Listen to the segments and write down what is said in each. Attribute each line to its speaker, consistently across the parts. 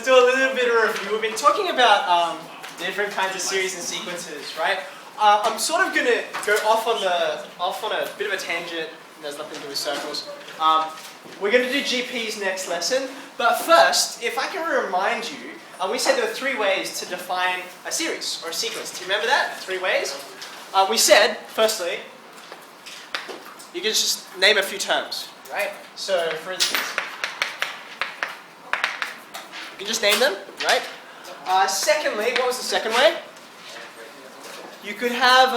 Speaker 1: do a little bit of a review. We've been talking about different kinds of series and sequences, right? I'm sort of going to go off on a bit of a tangent. There's nothing to do with circles. We're going to do GPs next lesson, but first, if I can remind you, we said there were 3 ways to define a series or a sequence. Do you remember that? 3 ways? We said, firstly, you can just name a few terms, right? So, for instance, you can just name them, right? Secondly, what was the second way? You could have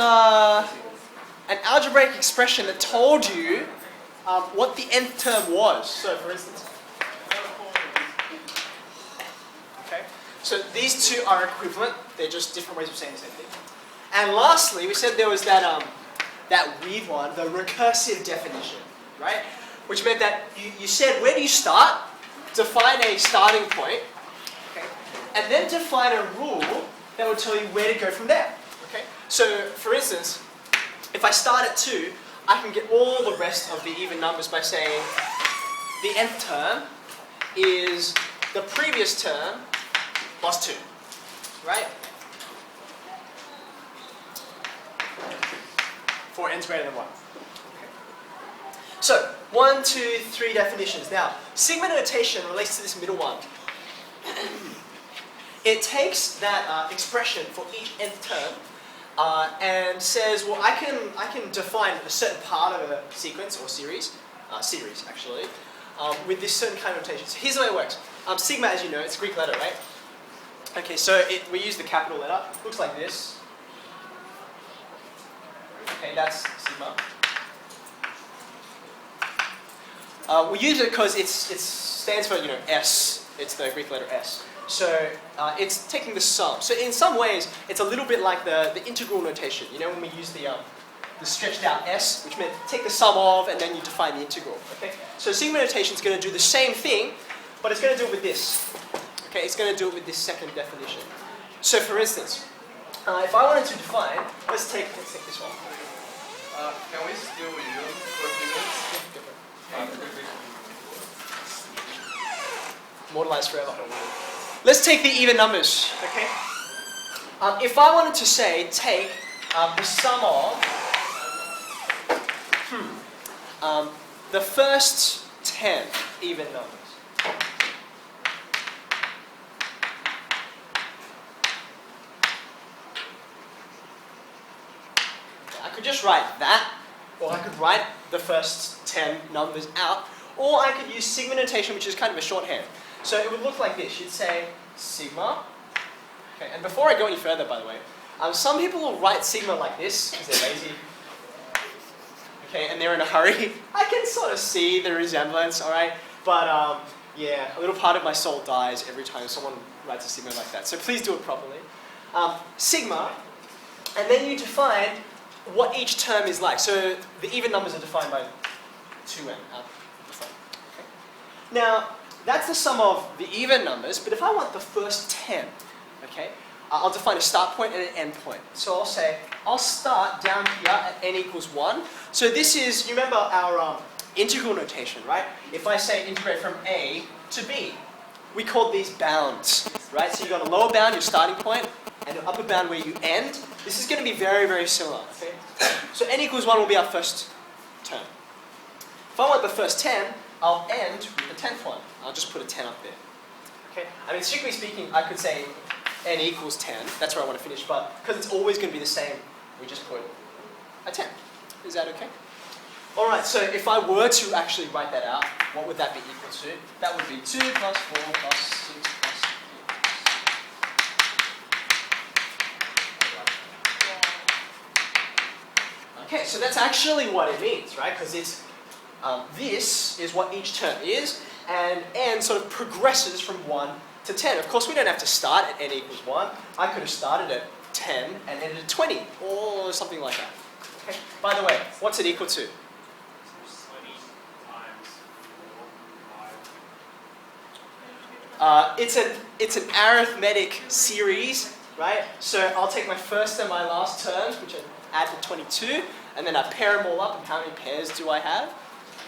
Speaker 1: an algebraic expression that told you what the nth term was. So, for instance, okay. So these 2 are equivalent. They're just different ways of saying the same thing. And lastly, we said there was that weird one, the recursive definition, right? Which meant that you said, where do you start? Define a starting point, okay, and then define a rule that will tell you where to go from there. Okay. So, for instance, if I start at 2, I can get all the rest of the even numbers by saying the nth term is the previous term plus 2, right? For n's greater than 1. So, 1, 2, 3 definitions. Now, sigma notation relates to this middle one. It takes that expression for each nth term and says, well, I can define a certain part of a sequence or series actually, with this certain kind of notation. So here's the way it works. Sigma, as you know, it's a Greek letter, right? Okay, so we use the capital letter. Looks like this. Okay, that's sigma. We use it because it stands for, S. It's the Greek letter S. So it's taking the sum. So in some ways, it's a little bit like the integral notation. When we use the stretched out S, which meant take the sum of, and then you define the integral. Okay. So sigma notation is going to do the same thing, but it's going to do it with this. Okay, it's going to do it with this second definition. So for instance, if I wanted to define, let's take this one.
Speaker 2: Can we still with you for a few minutes?
Speaker 1: Immortalized forever. Let's take the even numbers, okay? If I wanted to say, take the sum of the first 10 even numbers. I could just write that, or I could write the first 10 numbers out, or I could use sigma notation, which is kind of a shorthand. So it would look like this. You'd say sigma. Okay, and before I go any further, by the way, some people will write sigma like this because they're lazy. Okay, and they're in a hurry. I can sort of see the resemblance, all right? But yeah, a little part of my soul dies every time someone writes a sigma like that. So please do it properly. Sigma, and then you define what each term is like. So the even numbers are defined by 2n out the front. Okay. Now, that's the sum of the even numbers, but if I want the first 10, okay, I'll define a start point and an end point. So I'll say, I'll start down here at n equals 1. So this is, you remember our integral notation, right? If I say integrate from A to B, we call these bounds, right? So you've got a lower bound, your starting point, and an upper bound where you end. This is going to be very, very similar, okay? So n equals 1 will be our first term. If I want the first 10, I'll end with the 10th one. I'll just put a 10 up there. Okay? I mean, strictly speaking, I could say n equals 10. That's where I want to finish. But because it's always going to be the same, we just put a 10. Is that okay? All right, so if I were to actually write that out, what would that be equal to? That would be 2 plus 4 plus 6 plus 8. Okay, so that's actually what it means, right? Because it's this is what each term is, and n sort of progresses from 1 to 10. Of course, we don't have to start at n equals 1. I could have started at 10 and ended at 20, or something like that. Okay. By the way, what's it equal to?
Speaker 2: 20 times 4, 5.
Speaker 1: It's an arithmetic series, right? So I'll take my first and my last terms, which I add to 22, and then I pair them all up. And how many pairs do I have?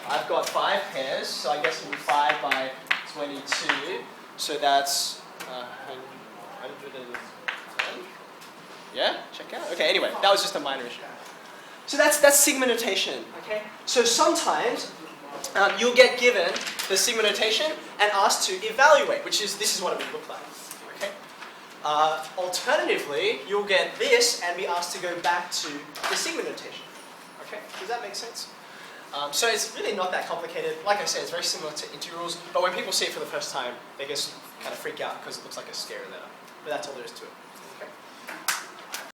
Speaker 1: I've got 5 pairs, so I guess it'll be 5 by 22. So that's 110. Yeah, check out. Okay, anyway, that was just a minor issue. So that's sigma notation. Okay. So sometimes you'll get given the sigma notation and asked to evaluate, which is this is what it would look like. Okay. Alternatively, you'll get this and be asked to go back to the sigma notation. Okay. Does that make sense? So it's really not that complicated. Like I said, it's very similar to integrals, but when people see it for the first time, they just kind of freak out because it looks like a scary letter. But that's all there is to it.